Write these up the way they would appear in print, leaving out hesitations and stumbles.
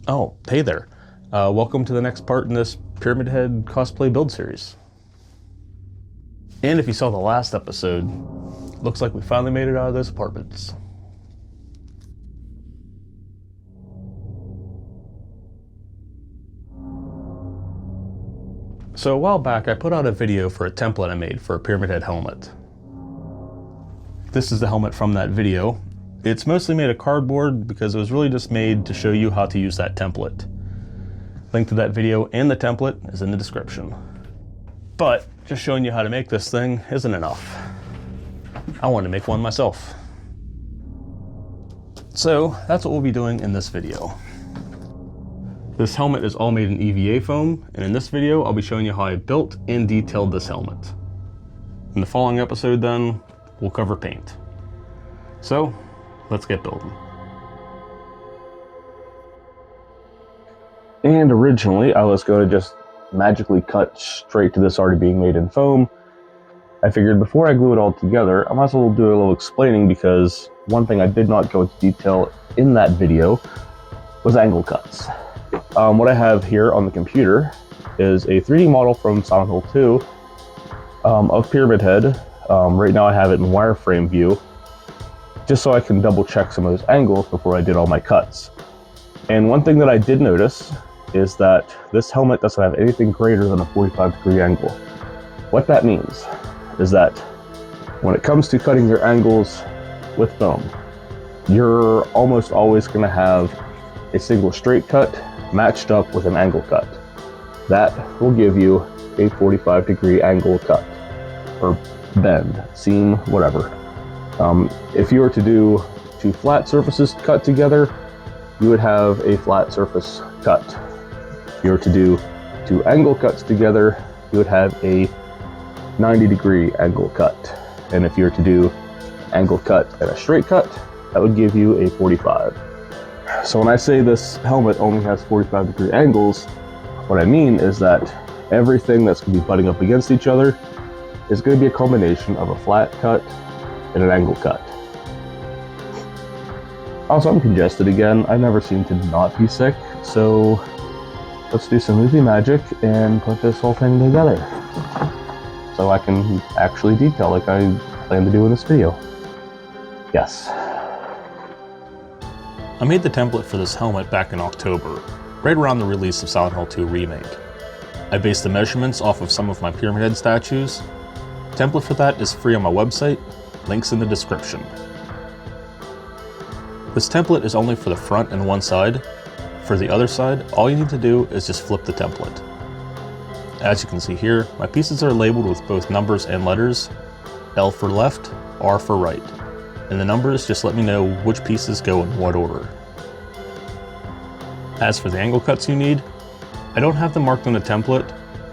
Oh, hey there. Welcome to the next part in this Pyramid Head cosplay build series. And if you saw the last episode, looks like we finally made it out of those apartments. So a while back, I put out a video for a template I made for a Pyramid Head helmet. This is the helmet from that video. It's mostly made of cardboard because it was really just made to show you how to use that template. Link to that video and the template is in the description. But just showing you how to make this thing isn't enough. I wanted to make one myself. So that's what we'll be doing in this video. This helmet is all made in EVA foam, and in this video I'll be showing you how I built and detailed this helmet. In the following episode then, we'll cover paint. So, let's get building. And originally I was going to just magically cut straight to this already being made in foam. I figured before I glue it all together, I might as well do a little explaining, because one thing I did not go into detail in that video was angle cuts. What I have here on the computer is a 3D model from Silent Hill 2 of Pyramid Head. Right now I have it in wireframe view, just so I can double check some of those angles before I did all my cuts. And one thing that I did notice is that this helmet doesn't have anything greater than a 45-degree angle. What that means is that when it comes to cutting your angles with foam, you're almost always going to have a single straight cut matched up with an angle cut. That will give you a 45-degree angle cut, or bend, seam, whatever. If you were to do two flat surfaces cut together, you would have a flat surface cut. If you were to do two angle cuts together, you would have a 90-degree angle cut. And if you were to do angle cut and a straight cut, that would give you a 45. So when I say this helmet only has 45-degree angles, what I mean is that everything that's going to be butting up against each other is going to be a combination of a flat cut and an angle cut. Also, I'm congested again. I never seem to not be sick, so let's do some movie magic and put this whole thing together so I can actually detail like I plan to do in this video. Yes. I made the template for this helmet back in October, right around the release of Silent Hill 2 Remake. I based the measurements off of some of my Pyramid Head statues. Template for that is free on my website, links in the description. This template is only for the front and one side. For the other side, all you need to do is just flip the template. As you can see here, my pieces are labeled with both numbers and letters, L for left, R for right. And the numbers just let me know which pieces go in what order. As for the angle cuts you need, I don't have them marked on the template.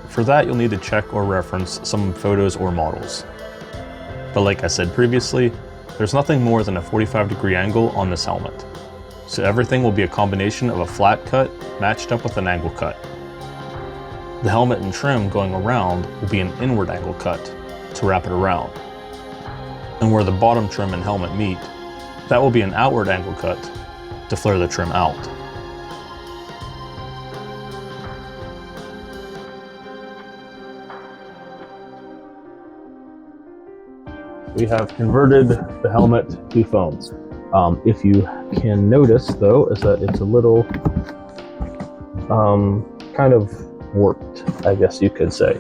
For that, you'll need to check or reference some photos or models. But like I said previously, there's nothing more than a 45-degree angle on this helmet. So everything will be a combination of a flat cut matched up with an angle cut. The helmet and trim going around will be an inward angle cut to wrap it around. And where the bottom trim and helmet meet, that will be an outward angle cut to flare the trim out. We have converted the helmet to foam. If you can notice though, is that it's a little kind of warped, I guess you could say.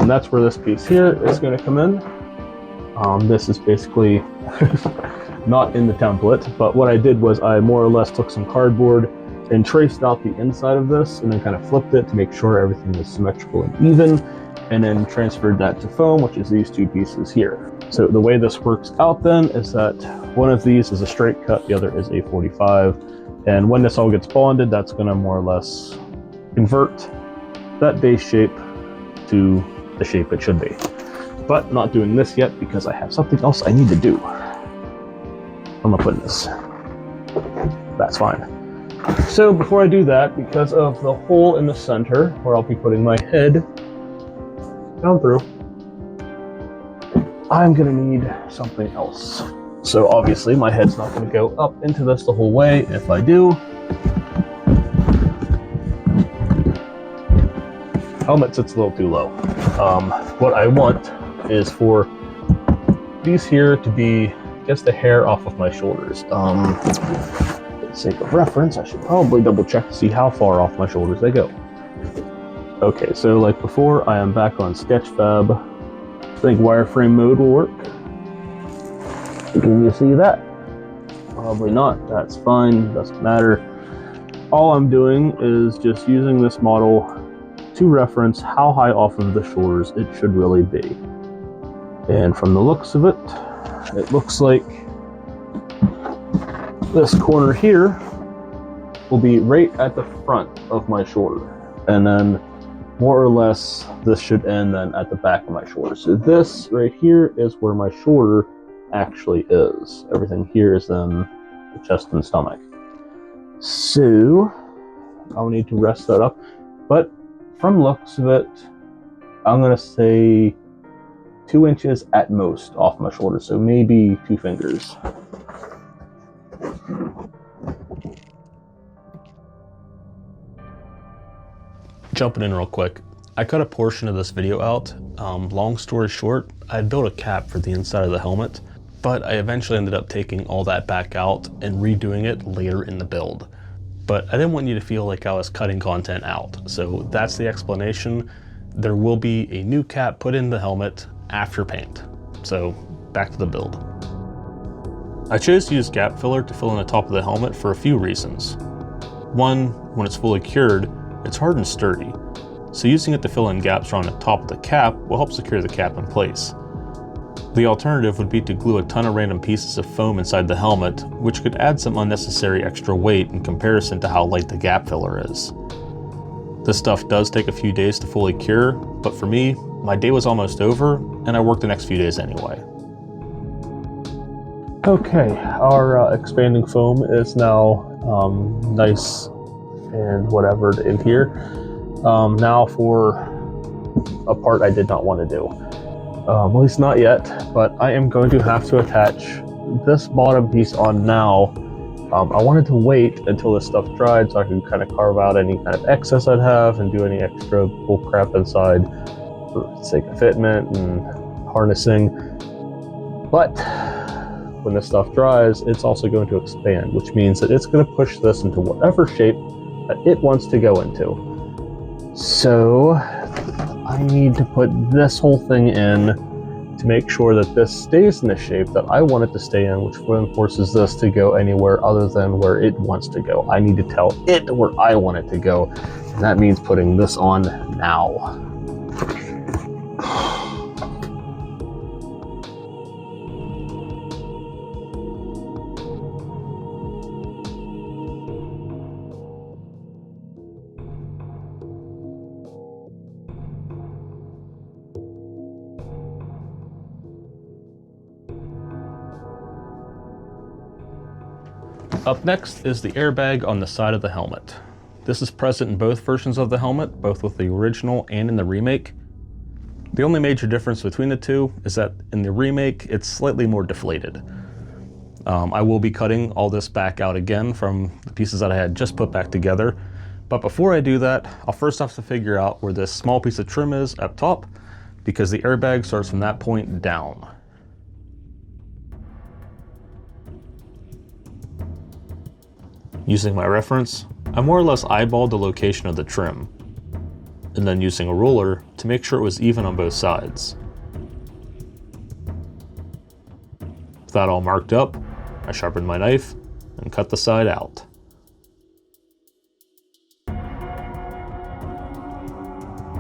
That's where this piece here is going to come in. This is basically not in the template, but what I did was I more or less took some cardboard and traced out the inside of this and then kind of flipped it to make sure everything is symmetrical and even, and then transferred that to foam, which is these two pieces here. So the way this works out then is that one of these is a straight cut, the other is a 45, and when this all gets bonded, that's going to more or less convert that base shape to the shape it should be. But not doing this yet because I have something else I need to do. I'm gonna put in this. That's fine. So before I do that, because of the hole in the center where I'll be putting my head down through, I'm gonna need something else. So obviously my head's not gonna go up into this the whole way. If I do, helmet sits a little too low. What I want is for these here to be just a hair off of my shoulders. For the sake of reference, I should probably double check to see how far off my shoulders they go. Okay, so like before, I am back on Sketchfab. I think wireframe mode will work. Can you see that? Probably not. That's fine. Doesn't matter. All I'm doing is just using this model to reference how high off of the shoulders it should really be. And from the looks of it, it looks like this corner here will be right at the front of my shoulder. And then more or less, this should end then at the back of my shoulder. So this right here is where my shoulder actually is. Everything here is then the chest and stomach. So I'll need to rest that up. But from looks of it, I'm gonna say 2 inches at most off my shoulder, so maybe 2 fingers. Jumping in real quick, I cut a portion of this video out. Long story short, I had built a cap for the inside of the helmet, but I eventually ended up taking all that back out and redoing it later in the build. But I didn't want you to feel like I was cutting content out, so that's the explanation. There will be a new cap put in the helmet after paint. So back to the build. I chose to use gap filler to fill in the top of the helmet for a few reasons. One, when it's fully cured, it's hard and sturdy, so using it to fill in gaps around the top of the cap will help secure the cap in place. The alternative would be to glue a ton of random pieces of foam inside the helmet, which could add some unnecessary extra weight in comparison to how light the gap filler is. This stuff does take a few days to fully cure, but for me, my day was almost over, and I worked the next few days anyway. Okay, our expanding foam is now nice and whatever in here. Now for a part I did not want to do. At least not yet, but I am going to have to attach this bottom piece on now. I wanted to wait until this stuff dried so I could kind of carve out any kind of excess I'd have and do any extra bull crap inside for the sake of fitment and harnessing. But when this stuff dries, it's also going to expand, which means that it's going to push this into whatever shape that it wants to go into. So I need to put this whole thing in to make sure that this stays in the shape that I want it to stay in, which then forces this to go anywhere other than where it wants to go. I need to tell it where I want it to go, and that means putting this on now. Up next is the airbag on the side of the helmet. This is present in both versions of the helmet, both with the original and in the remake. The only major difference between the two is that in the remake, it's slightly more deflated. I will be cutting all this back out again from the pieces that I had just put back together. But before I do that, I'll first have to figure out where this small piece of trim is up top, because the airbag starts from that point down. Using my reference, I more or less eyeballed the location of the trim, and then using a ruler to make sure it was even on both sides. With that all marked up, I sharpened my knife and cut the side out.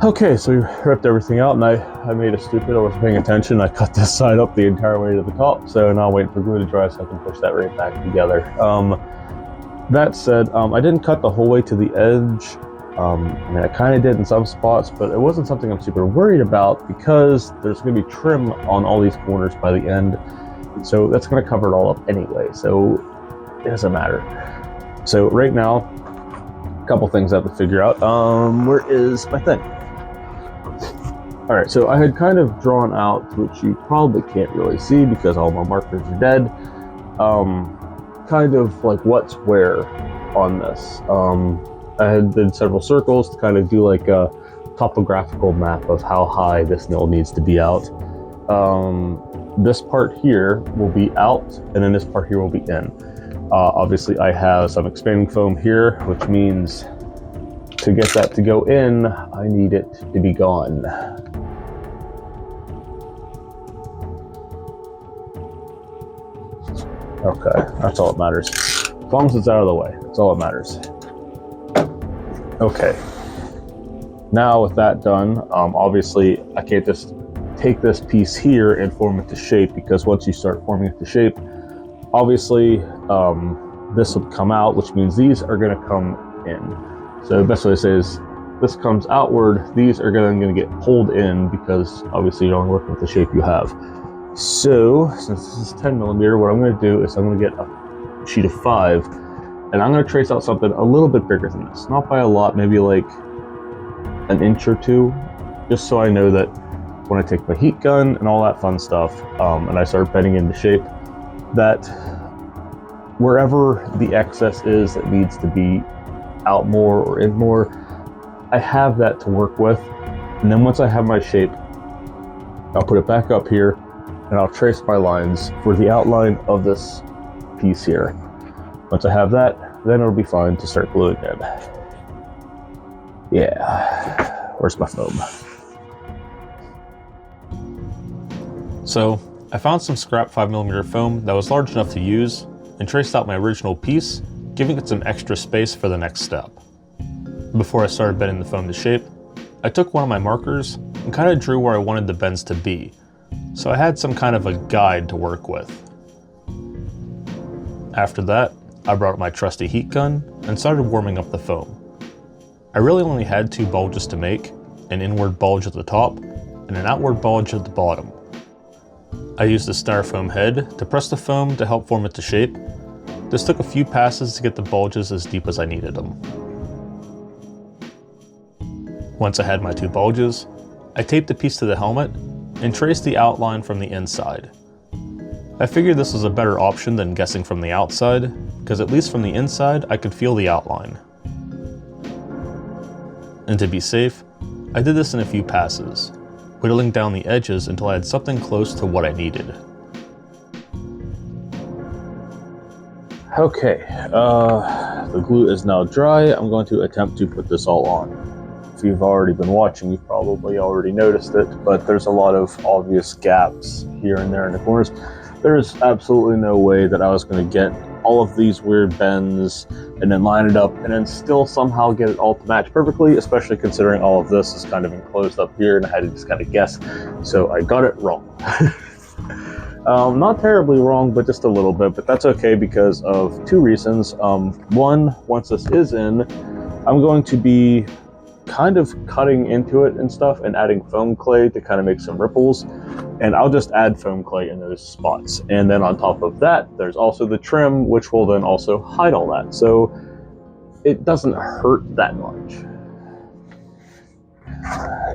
Okay, so we ripped everything out, and I made a stupid, I wasn't paying attention. I cut this side up the entire way to the top, so now I'm waiting for glue to dry so I can push that right back together. That said, I didn't cut the whole way to the edge. I mean, I kind of did in some spots, but it wasn't something I'm super worried about because there's going to be trim on all these corners by the end. So that's going to cover it all up anyway, so it doesn't matter. So right now, a couple things I have to figure out. Where is my thing? All right, so I had kind of drawn out, which you probably can't really see because all my markers are dead. Kind of like what's where on this. I had did several circles to kind of do like a topographical map of how high this nail needs to be out. This part here will be out, and then this part here will be in. Obviously, I have some expanding foam here, which means to get that to go in, I need it to be gone. Okay, that's all that matters. As long as it's out of the way, that's all that matters. Okay. Now with that done, obviously I can't just take this piece here and form it to shape, because once you start forming it to shape, obviously this will come out, which means these are going to come in. So the best way to say is this comes outward, these are going to get pulled in, because obviously you're only working with the shape you have. So since this is 10 millimeter, what I'm going to do is I'm going to get a sheet of 5, and I'm going to trace out something a little bit bigger than this. Not by a lot, maybe like an inch or 2, just so I know that when I take my heat gun and all that fun stuff, and I start bending into shape, that wherever the excess is that needs to be out more or in more, I have that to work with. And then once I have my shape, I'll put it back up here, and I'll trace my lines for the outline of this piece here. Once I have that, then it'll be fine to start gluing in. Yeah, where's my foam? So I found some scrap 5mm foam that was large enough to use and traced out my original piece, giving it some extra space for the next step. Before I started bending the foam to shape, I took one of my markers and kind of drew where I wanted the bends to be, so I had some kind of a guide to work with. After that, I brought up my trusty heat gun and started warming up the foam. I really only had 2 bulges to make, an inward bulge at the top and an outward bulge at the bottom. I used the styrofoam head to press the foam to help form it to shape. This took a few passes to get the bulges as deep as I needed them. Once I had my 2 bulges, I taped the piece to the helmet and traced the outline from the inside. I figured this was a better option than guessing from the outside, because at least from the inside I could feel the outline. And to be safe, I did this in a few passes, whittling down the edges until I had something close to what I needed. Okay, the glue is now dry. I'm going to attempt to put this all on. If you've already been watching, you've probably already noticed it, but there's a lot of obvious gaps here and there in the corners. There's absolutely no way that I was going to get all of these weird bends and then line it up and then still somehow get it all to match perfectly, especially considering all of this is kind of enclosed up here and I had to just kind of guess. So I got it wrong. Not terribly wrong, but just a little bit, but that's okay because of 2 reasons. One, once this is in, I'm going to be kind of cutting into it and stuff and adding foam clay to kind of make some ripples, and I'll just add foam clay in those spots. And then on top of that, there's also the trim, which will then also hide all that, so it doesn't hurt that much.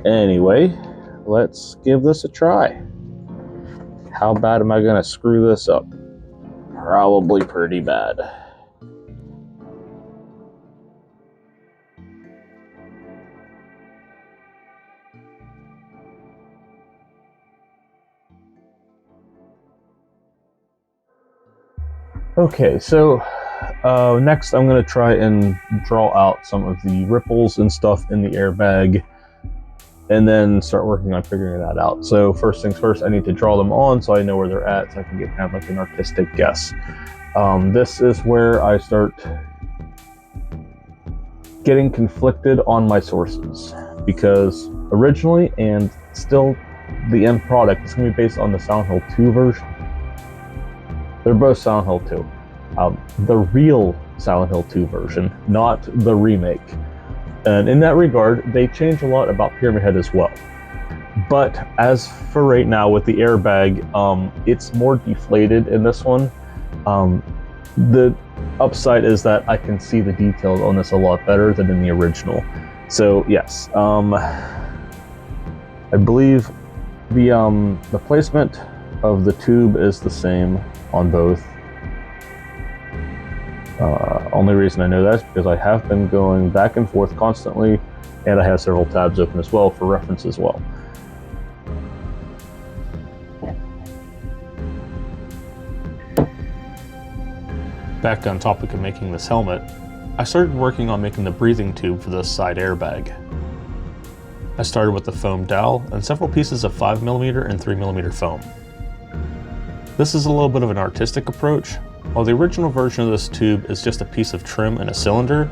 Anyway, let's give this a try. How bad am I gonna screw this up? Probably pretty bad. Okay, so next I'm going to try and draw out some of the ripples and stuff in the airbag, and then start working on figuring that out. So first things first, I need to draw them on so I know where they're at, so I can get kind of like an artistic guess. This is where I start getting conflicted on my sources, because originally and still the end product is going to be based on the Silent Hill 2 version. They're both Silent Hill 2. The real Silent Hill 2 version, not the remake. And in that regard, they changed a lot about Pyramid Head as well. But as for right now with the airbag, it's more deflated in this one. The upside is that I can see the details on this a lot better than in the original. So yes, I believe the placement of the tube is the same on both. Only reason I know that is because I have been going back and forth constantly, and I have several tabs open as well for reference as well. Back on topic of making this helmet, I started working on making the breathing tube for this side airbag. I started with the foam dowel and several pieces of 5mm and 3mm foam. This is a little bit of an artistic approach. While the original version of this tube is just a piece of trim and a cylinder,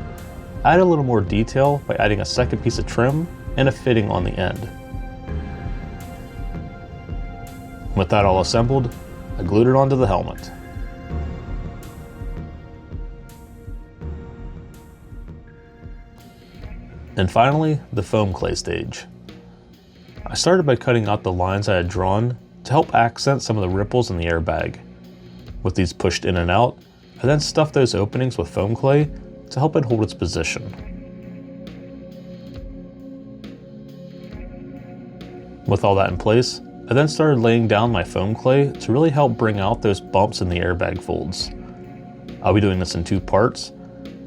I add a little more detail by adding a second piece of trim and a fitting on the end. With that all assembled, I glued it onto the helmet. And finally, the foam clay stage. I started by cutting out the lines I had drawn to help accent some of the ripples in the airbag. With these pushed in and out, I then stuffed those openings with foam clay to help it hold its position. With all that in place, I then started laying down my foam clay to really help bring out those bumps in the airbag folds. I'll be doing this in 2 parts.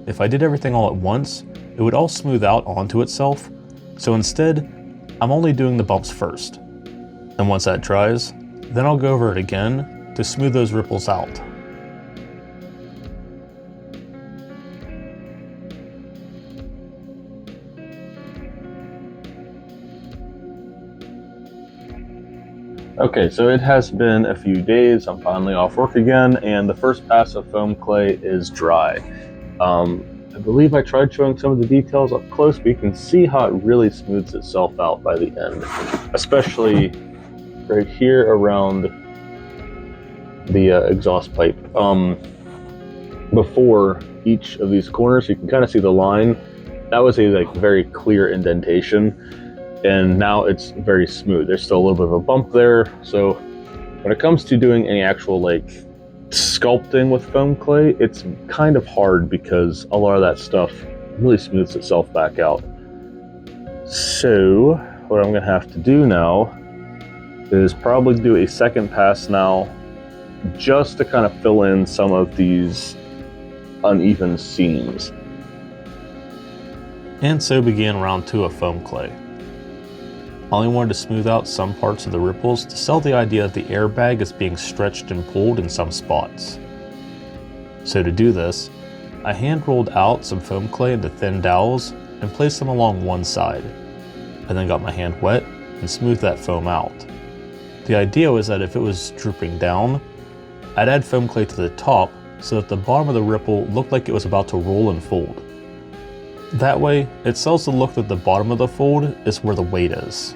If I did everything all at once, it would all smooth out onto itself, so instead, I'm only doing the bumps first. And once that dries, then I'll go over it again to smooth those ripples out. Okay, so it has been a few days. I'm finally off work again, and the first pass of foam clay is dry. I believe I tried showing some of the details up close, but you can see how it really smooths itself out by the end, especially right here around the exhaust pipe. Before each of these corners, you can kind of see the line. That was a very clear indentation, and now it's very smooth. There's still a little bit of a bump there, so when it comes to doing any actual sculpting with foam clay, it's kind of hard because a lot of that stuff really smooths itself back out. So what I'm gonna have to do now is probably do a second pass now, just to kind of fill in some of these uneven seams. And so began round 2 of foam clay. I only wanted to smooth out some parts of the ripples to sell the idea that the airbag is being stretched and pulled in some spots. So to do this, I hand rolled out some foam clay into thin dowels and placed them along one side. I then got my hand wet and smoothed that foam out. The idea was that if it was drooping down, I'd add foam clay to the top so that the bottom of the ripple looked like it was about to roll and fold. That way, it sells the look that the bottom of the fold is where the weight is.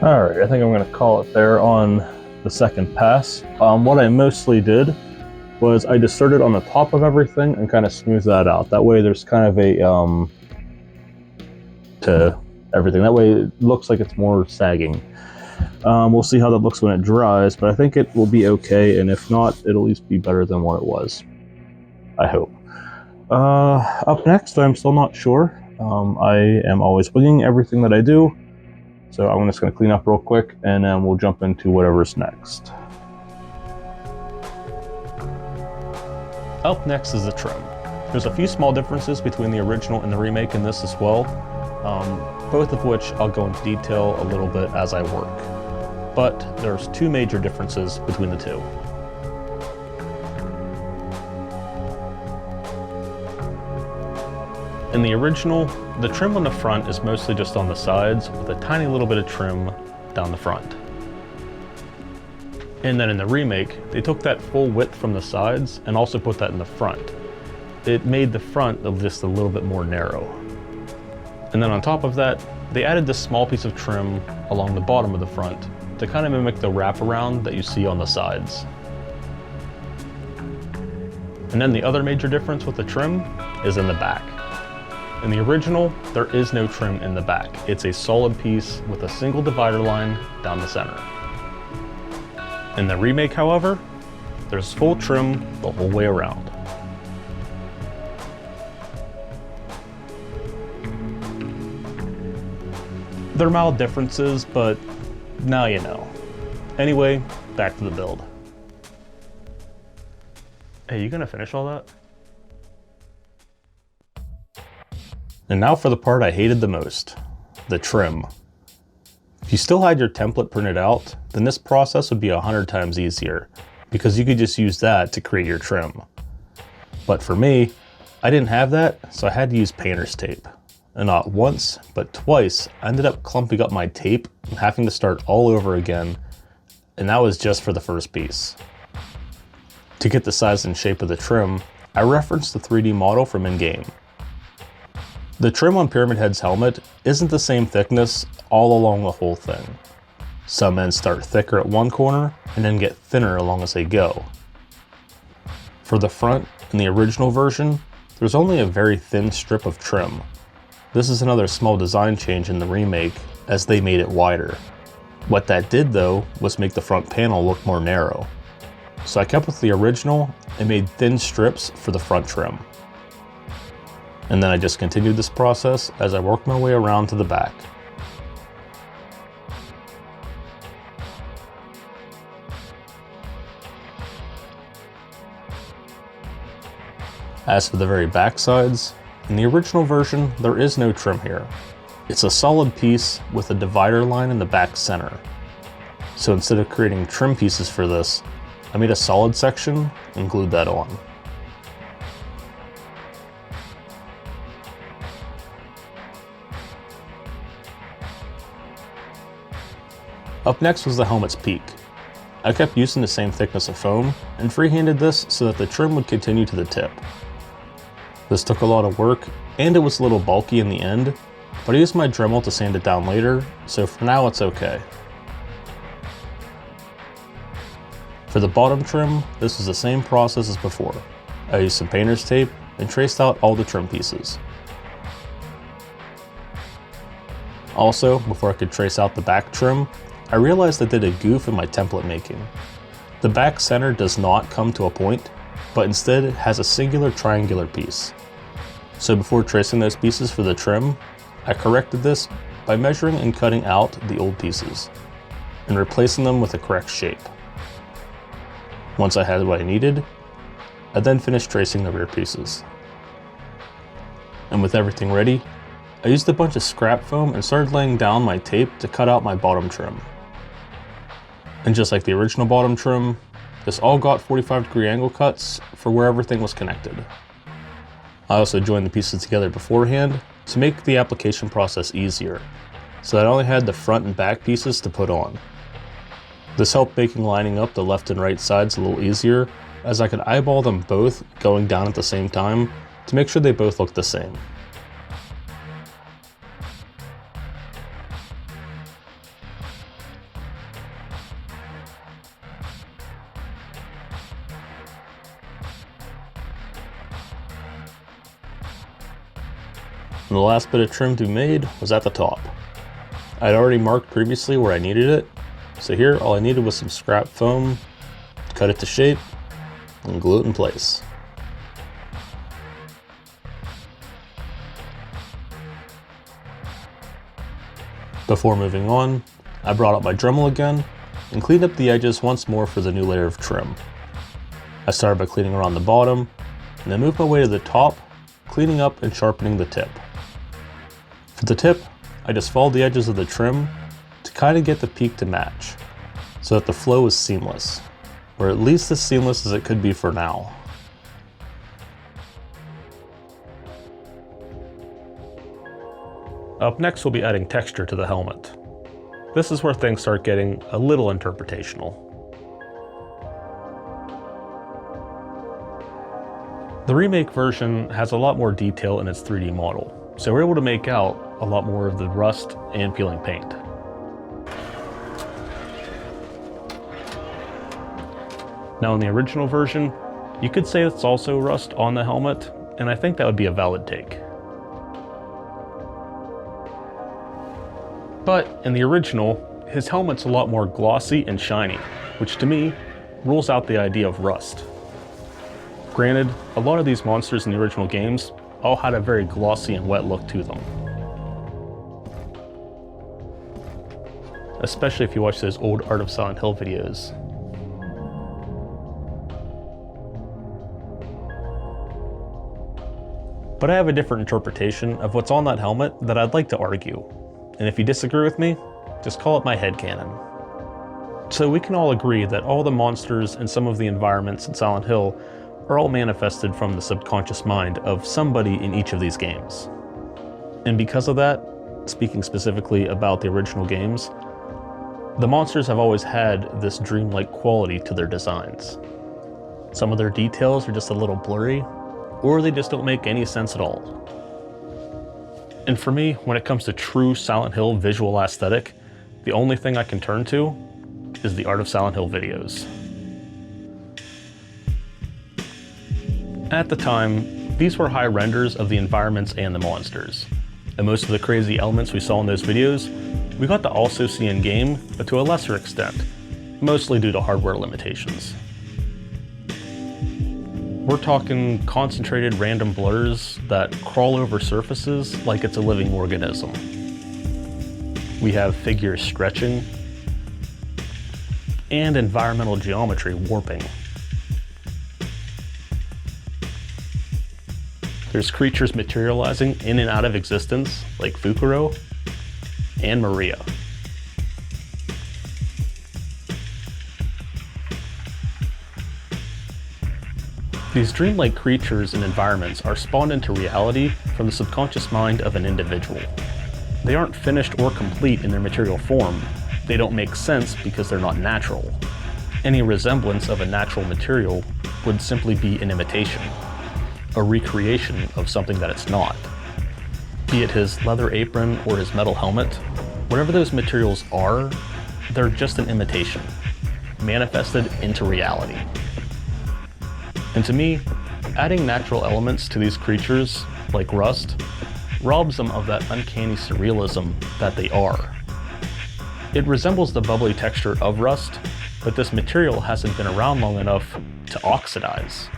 Alright, I think I'm going to call it there on the second pass. What I mostly did was I just started on the top of everything and kind of smoothed that out. That way there's kind of a to everything. That way it looks like it's more sagging. We'll see how that looks when it dries, but I think it will be okay, and if not, it'll at least be better than what it was. I hope. Up next, I'm still not sure. I am always winging everything that I do, so I'm just going to clean up real quick, and then we'll jump into whatever's next. Up next is the trim. There's a few small differences between the original and the remake in this as well, both of which I'll go into detail a little bit as I work. But there's 2 major differences between the 2. In the original, the trim on the front is mostly just on the sides with a tiny little bit of trim down the front. And then in the remake, they took that full width from the sides and also put that in the front. It made the front of just a little bit more narrow. And then on top of that, they added this small piece of trim along the bottom of the front to kind of mimic the wraparound that you see on the sides. And then the other major difference with the trim is in the back. In the original, there is no trim in the back. It's a solid piece with a single divider line down the center. In the remake, however, there's full trim the whole way around. They're mild differences, but now you know. Anyway, back to the build. Hey, you gonna finish all that? And now for the part I hated the most, the trim. If you still had your template printed out, then this process would be 100 times easier, because you could just use that to create your trim. But for me, I didn't have that, so I had to use painter's tape. And not once, but twice, I ended up clumping up my tape and having to start all over again, and that was just for the first piece. To get the size and shape of the trim, I referenced the 3D model from in-game. The trim on Pyramid Head's helmet isn't the same thickness all along the whole thing. Some ends start thicker at one corner and then get thinner along as they go. For the front, in the original version, there's only a very thin strip of trim. This is another small design change in the remake, as they made it wider. What that did though, was make the front panel look more narrow. So I kept with the original and made thin strips for the front trim. And then I just continued this process as I worked my way around to the back. As for the very back sides, in the original version there is no trim here. It's a solid piece with a divider line in the back center. So instead of creating trim pieces for this, I made a solid section and glued that on. Up next was the helmet's peak. I kept using the same thickness of foam and freehanded this so that the trim would continue to the tip. This took a lot of work and it was a little bulky in the end, but I used my Dremel to sand it down later, so for now it's okay. For the bottom trim, this was the same process as before. I used some painter's tape and traced out all the trim pieces. Also, before I could trace out the back trim, I realized I did a goof in my template making. The back center does not come to a point, but instead has a singular triangular piece. So before tracing those pieces for the trim, I corrected this by measuring and cutting out the old pieces, and replacing them with the correct shape. Once I had what I needed, I then finished tracing the rear pieces. And with everything ready, I used a bunch of scrap foam and started laying down my tape to cut out my bottom trim. And just like the original bottom trim, this all got 45-degree angle cuts for where everything was connected. I also joined the pieces together beforehand to make the application process easier, so that I only had the front and back pieces to put on. This helped making lining up the left and right sides a little easier, as I could eyeball them both going down at the same time to make sure they both looked the same. And the last bit of trim to be made was at the top. I'd already marked previously where I needed it, so here all I needed was some scrap foam, cut it to shape, and glue it in place. Before moving on, I brought out my Dremel again and cleaned up the edges once more for the new layer of trim. I started by cleaning around the bottom, and then moved my way to the top, cleaning up and sharpening the tip. For the tip, I just followed the edges of the trim to kind of get the peak to match, so that the flow is seamless, or at least as seamless as it could be for now. Up next we'll be adding texture to the helmet. This is where things start getting a little interpretational. The remake version has a lot more detail in its 3D model, so we're able to make out a lot more of the rust and peeling paint. Now in the original version, you could say it's also rust on the helmet, and I think that would be a valid take. But in the original, his helmet's a lot more glossy and shiny, which to me rules out the idea of rust. Granted, a lot of these monsters in the original games all had a very glossy and wet look to them. especially if you watch those old Art of Silent Hill videos. But I have a different interpretation of what's on that helmet that I'd like to argue. And if you disagree with me, just call it my headcanon. So we can all agree that all the monsters and some of the environments in Silent Hill are all manifested from the subconscious mind of somebody in each of these games. And because of that, speaking specifically about the original games, the monsters have always had this dreamlike quality to their designs. Some of their details are just a little blurry, or they just don't make any sense at all. And for me, when it comes to true Silent Hill visual aesthetic, the only thing I can turn to is the Art of Silent Hill videos. At the time, these were high renders of the environments and the monsters. And most of the crazy elements we saw in those videos, we got to also see in game, but to a lesser extent, mostly due to hardware limitations. We're talking concentrated random blurs that crawl over surfaces like it's a living organism. We have figures stretching, and environmental geometry warping. There's creatures materializing in and out of existence, like Fukuro and Maria. These dreamlike creatures and environments are spawned into reality from the subconscious mind of an individual. They aren't finished or complete in their material form. They don't make sense because they're not natural. Any resemblance of a natural material would simply be an imitation, a recreation of something that it's not. Be it his leather apron or his metal helmet, whatever those materials are, they're just an imitation, manifested into reality. And to me, adding natural elements to these creatures, like rust, robs them of that uncanny surrealism that they are. It resembles the bubbly texture of rust, but this material hasn't been around long enough to oxidize.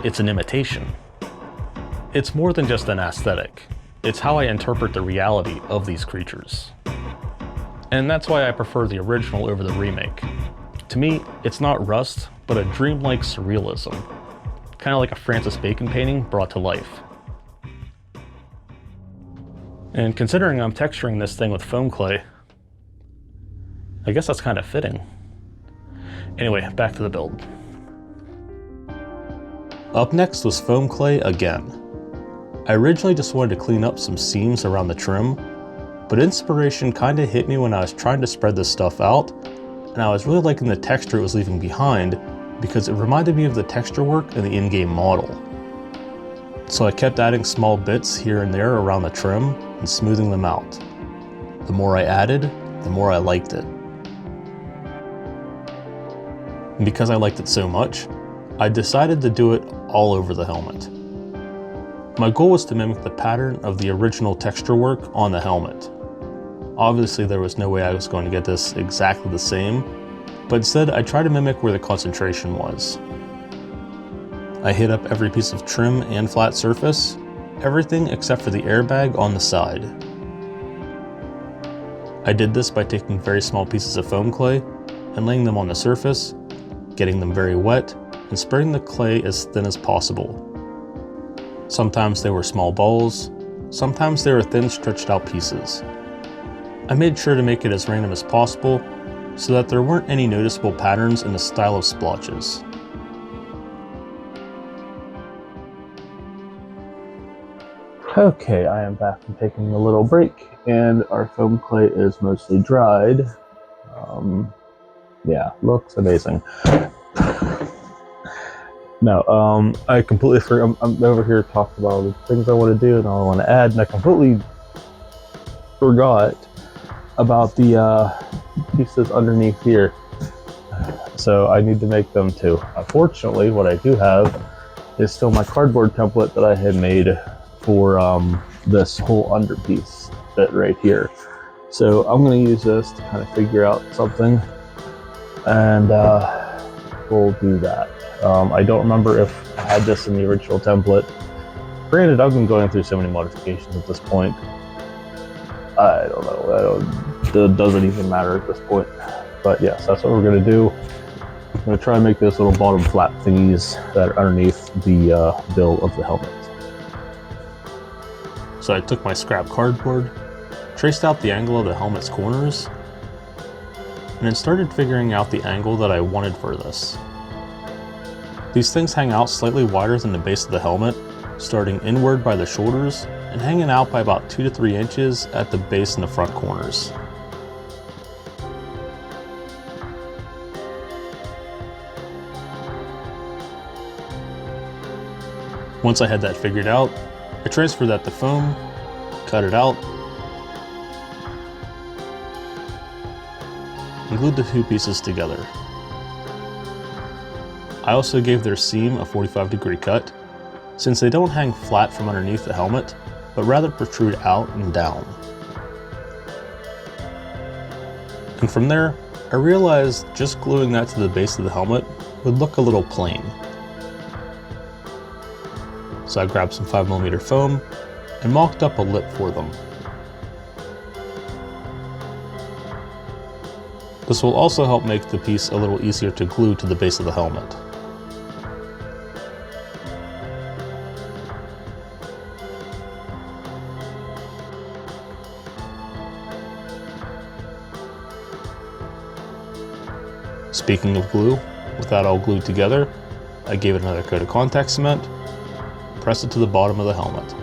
It's an imitation. It's more than just an aesthetic. It's how I interpret the reality of these creatures. And that's why I prefer the original over the remake. To me, it's not rust, but a dreamlike surrealism. Kind of like a Francis Bacon painting brought to life. And considering I'm texturing this thing with foam clay, I guess that's kind of fitting. Anyway, back to the build. Up next was foam clay again. I originally just wanted to clean up some seams around the trim, but inspiration kind of hit me when I was trying to spread this stuff out, and I was really liking the texture it was leaving behind because it reminded me of the texture work in the in-game model. So I kept adding small bits here and there around the trim and smoothing them out. The more I added, the more I liked it. And because I liked it so much, I decided to do it all over the helmet. My goal was to mimic the pattern of the original texture work on the helmet. Obviously there was no way I was going to get this exactly the same, but instead I tried to mimic where the concentration was. I hit up every piece of trim and flat surface, everything except for the airbag on the side. I did this by taking very small pieces of foam clay and laying them on the surface, getting them very wet, and spreading the clay as thin as possible. Sometimes they were small balls, sometimes they were thin stretched out pieces. I made sure to make it as random as possible so that there weren't any noticeable patterns in the style of splotches. Okay, I am back from taking a little break, and our foam clay is mostly dried. Yeah, looks amazing. No, I completely forgot. I'm over here talking about all the things I want to do and all I want to add, and I completely forgot about the pieces underneath here. So I need to make them too. Fortunately, what I do have is still my cardboard template that I had made for this whole underpiece bit right here. So I'm going to use this to kind of figure out something, and we'll do that. I don't remember if I had this in the original template. Granted, I've been going through so many modifications at this point. I don't know. doesn't even matter at this point. But yes, that's what we're going to do. I'm going to try and make those little bottom flap thingies that are underneath the bill of the helmet. So I took my scrap cardboard, traced out the angle of the helmet's corners, and then started figuring out the angle that I wanted for this. These things hang out slightly wider than the base of the helmet, starting inward by the shoulders and hanging out by about 2 to 3 inches at the base and the front corners. Once I had that figured out, I transferred that to foam, cut it out, and glued the two pieces together. I also gave their seam a 45-degree cut, since they don't hang flat from underneath the helmet, but rather protrude out and down. And from there, I realized just gluing that to the base of the helmet would look a little plain. So I grabbed some 5mm foam and mocked up a lip for them. This will also help make the piece a little easier to glue to the base of the helmet. Speaking of glue, with that all glued together, I gave it another coat of contact cement, pressed it to the bottom of the helmet.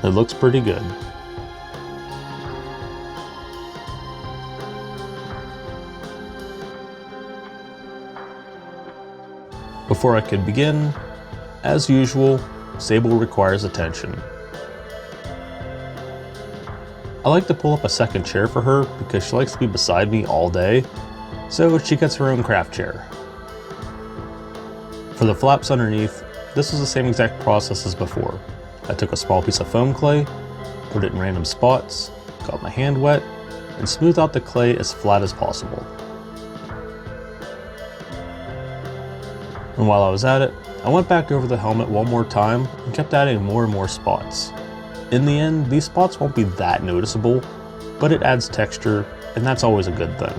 It looks pretty good. Before I could begin, as usual, Sable requires attention. I like to pull up a second chair for her because she likes to be beside me all day, so she gets her own craft chair. For the flaps underneath, this was the same exact process as before. I took a small piece of foam clay, put it in random spots, got my hand wet, and smoothed out the clay as flat as possible. And while I was at it, I went back over the helmet one more time and kept adding more and more spots. In the end, these spots won't be that noticeable, but it adds texture, and that's always a good thing.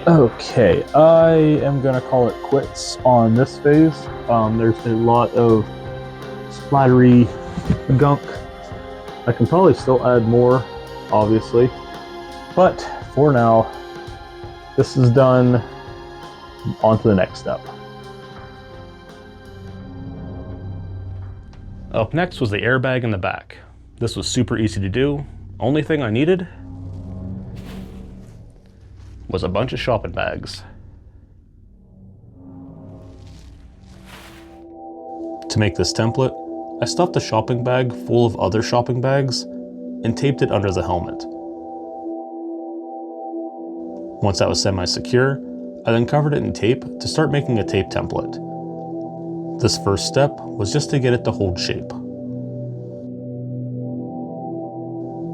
Okay, I am going to call it quits on this phase. There's a lot of splattery gunk. I can probably still add more, obviously, but for now, this is done. On to the next step. Up next was the airbag in the back. This was super easy to do. Only thing I needed was a bunch of shopping bags. To make this template, I stuffed a shopping bag full of other shopping bags and taped it under the helmet. Once that was semi-secure, I then covered it in tape to start making a tape template. This first step was just to get it to hold shape.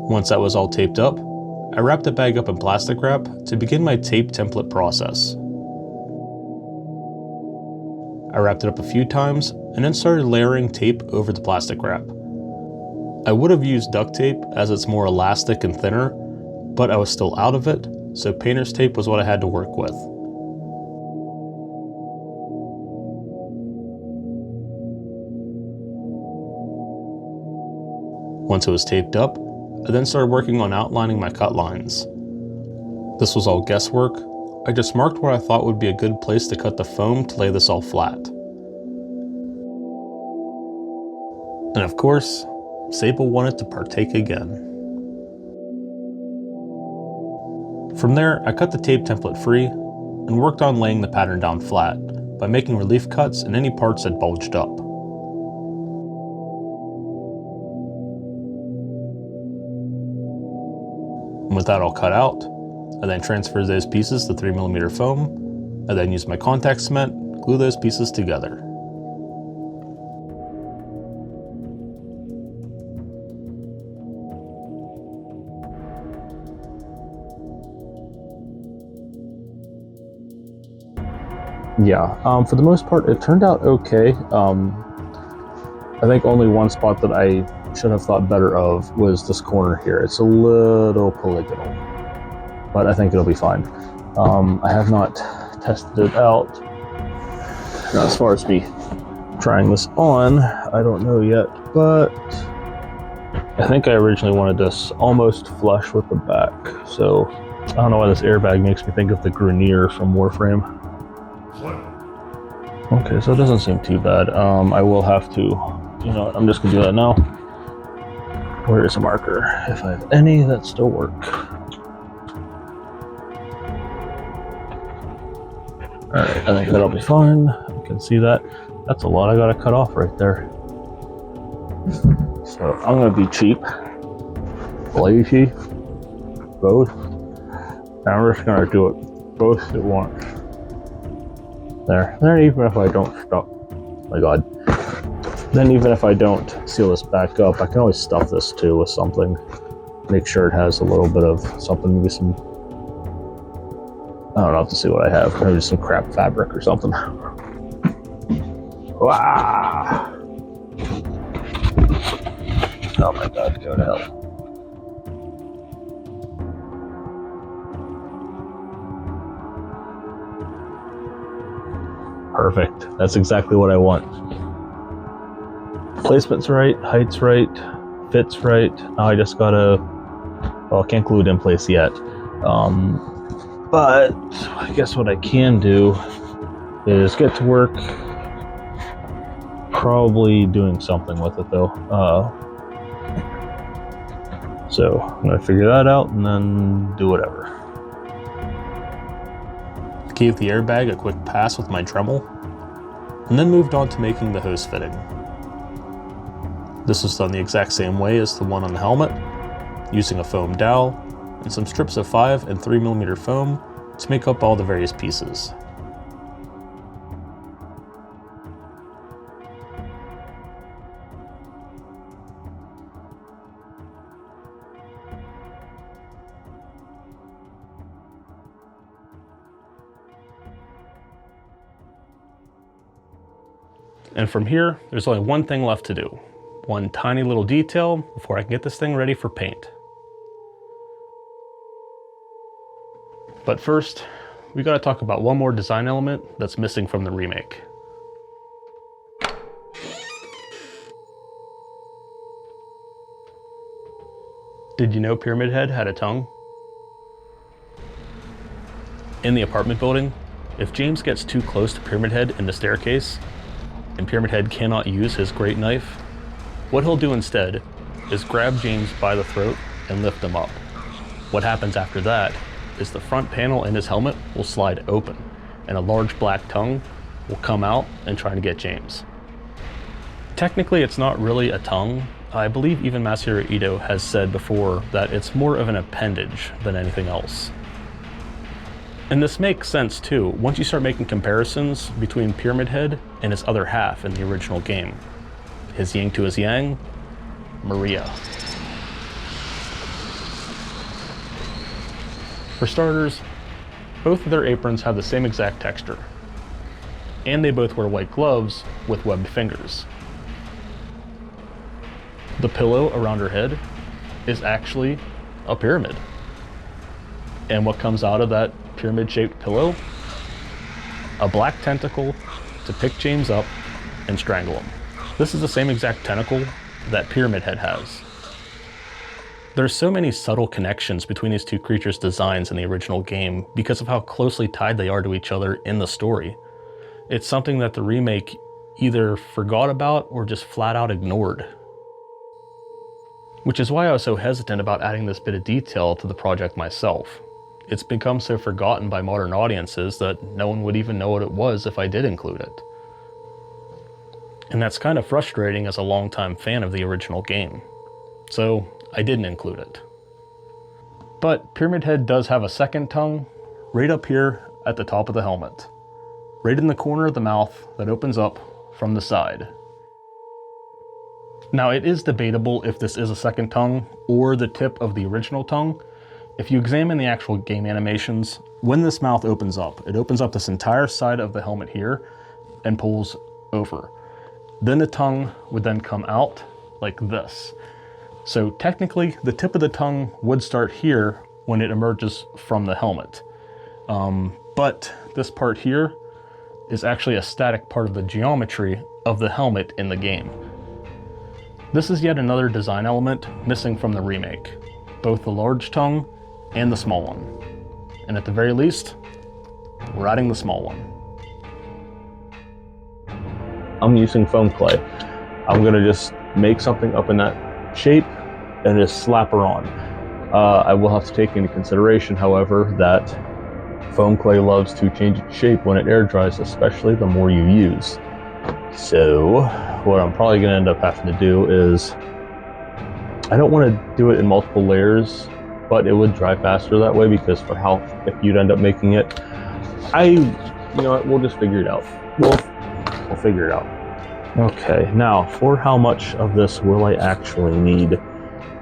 Once that was all taped up, I wrapped the bag up in plastic wrap to begin my tape template process. I wrapped it up a few times and then started layering tape over the plastic wrap. I would have used duct tape as it's more elastic and thinner, but I was still out of it, so painter's tape was what I had to work with. Once it was taped up, I then started working on outlining my cut lines. This was all guesswork. I just marked where I thought would be a good place to cut the foam to lay this all flat. And of course, Sable wanted to partake again. From there, I cut the tape template free and worked on laying the pattern down flat by making relief cuts in any parts that bulged up. And with that all cut out, I then transferred those pieces to 3mm foam. I then used my contact cement, glue those pieces together. Yeah, for the most part, it turned out okay. I think only one spot that I should have thought better of was this corner here. It's a little polygonal, but I think it'll be fine. I have not tested it out. Now, as far as me trying this on, I don't know yet, but I think I originally wanted this almost flush with the back. So I don't know why this airbag makes me think of the Grenier from Warframe. Okay, so it doesn't seem too bad. I will have to, you know, I'm just gonna do that now. Where is a marker? If I have any that still work. Alright, I think that'll be fine. You can see that. That's a lot I gotta cut off right there. So I'm gonna be cheap. Lazy. Both. And I'm just gonna do it both at once. There. Then even if I don't stop, oh my god. Then even if I don't seal this back up, I can always stuff this too with something. Make sure it has a little bit of something, maybe some, I don't know, have to see what I have. Maybe some crap fabric or something. Wow. Oh my god, go to hell. Perfect. That's exactly what I want. Placement's right, height's right, fit's right. Now I just gotta, well, I can't glue it in place yet. But I guess what I can do is get to work probably doing something with it though. So I'm gonna figure that out and then do whatever. Gave the airbag a quick pass with my Dremel, and then moved on to making the hose fitting. This was done the exact same way as the one on the helmet, using a foam dowel and some strips of 5 and 3mm foam to make up all the various pieces. And from here, there's only one thing left to do. One tiny little detail before I can get this thing ready for paint. But first, we gotta talk about one more design element that's missing from the remake. Did you know Pyramid Head had a tongue? In the apartment building, if James gets too close to Pyramid Head in the staircase, and Pyramid Head cannot use his great knife, what he'll do instead is grab James by the throat and lift him up. What happens after that is the front panel in his helmet will slide open, and a large black tongue will come out and try to get James. Technically, it's not really a tongue. I believe even Masahiro Ito has said before that it's more of an appendage than anything else. And this makes sense too, once you start making comparisons between Pyramid Head and his other half in the original game. His yin to his yang, Maria. For starters, both of their aprons have the same exact texture. And they both wear white gloves with webbed fingers. The pillow around her head is actually a pyramid. And what comes out of that pyramid-shaped pillow? A black tentacle to pick James up and strangle him. This is the same exact tentacle that Pyramid Head has. There's so many subtle connections between these two creatures' designs in the original game because of how closely tied they are to each other in the story. It's something that the remake either forgot about or just flat out ignored. Which is why I was so hesitant about adding this bit of detail to the project myself. It's become so forgotten by modern audiences that no one would even know what it was if I did include it. And that's kind of frustrating as a longtime fan of the original game. So I didn't include it. But Pyramid Head does have a second tongue right up here at the top of the helmet. Right in the corner of the mouth that opens up from the side. Now it is debatable if this is a second tongue or the tip of the original tongue. If you examine the actual game animations, when this mouth opens up, it opens up this entire side of the helmet here and pulls over. Then the tongue would then come out like this. So technically, the tip of the tongue would start here when it emerges from the helmet. But this part here is actually a static part of the geometry of the helmet in the game. This is yet another design element missing from the remake, both the large tongue and the small one. And at the very least, we're adding the small one. I'm using foam clay. I'm gonna just make something up in that shape and just slap her on. I will have to take into consideration, however, that foam clay loves to change its shape when it air dries, especially the more you use. So what I'm probably gonna end up having to do is, I don't want to do it in multiple layers, but it would dry faster that way because for how thick you'd end up making it, you know what, we'll just figure it out. We'll figure it out. Okay, now for how much of this will I actually need?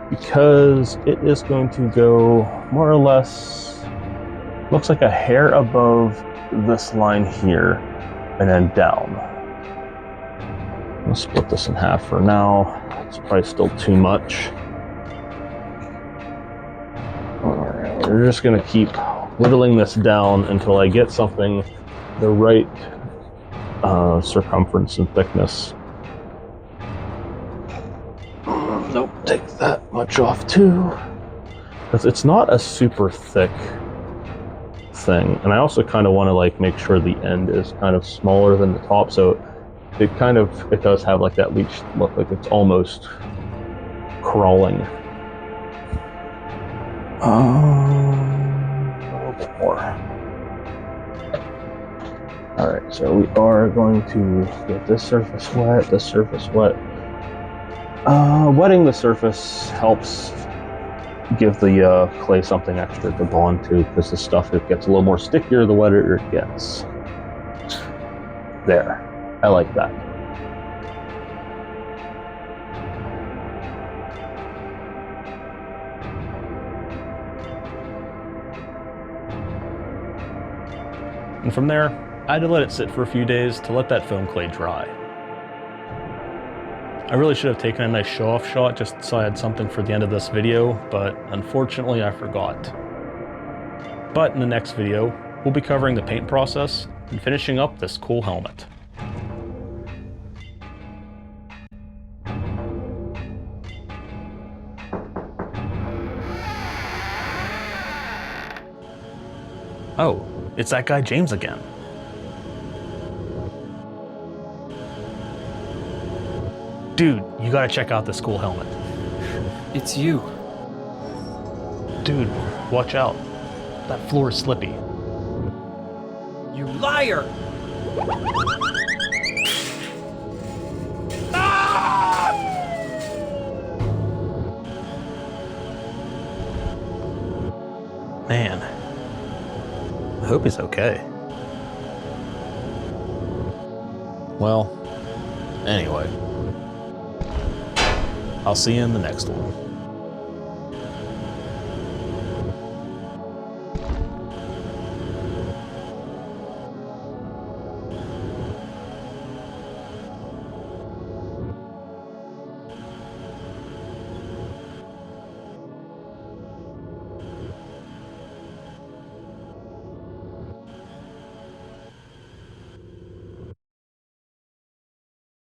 Because it is going to go more or less, looks like a hair above this line here and then down. I'll split this in half for now. It's probably still too much. Alright, we're just gonna keep whittling this down until I get something the right circumference and thickness. Nope, take that much off too. Because it's not a super thick thing. And I also kind of want to like make sure the end is kind of smaller than the top, so it does have like that leech look, like it's almost crawling. A little bit more. Alright, so we are going to get this surface wet, this surface wet. Wetting the surface helps give the clay something extra to bond to, because the stuff, it gets a little more stickier the wetter it gets. There. I like that. And from there, I had to let it sit for a few days to let that foam clay dry. I really should have taken a nice show-off shot just so I had something for the end of this video, but unfortunately I forgot. But in the next video, we'll be covering the paint process and finishing up this cool helmet. Oh, it's that guy James again. Dude, you gotta check out this cool helmet. It's you. Dude, watch out. That floor is slippy. You liar! Ah! Man, I hope he's okay. Well, anyway. I'll see you in the next one.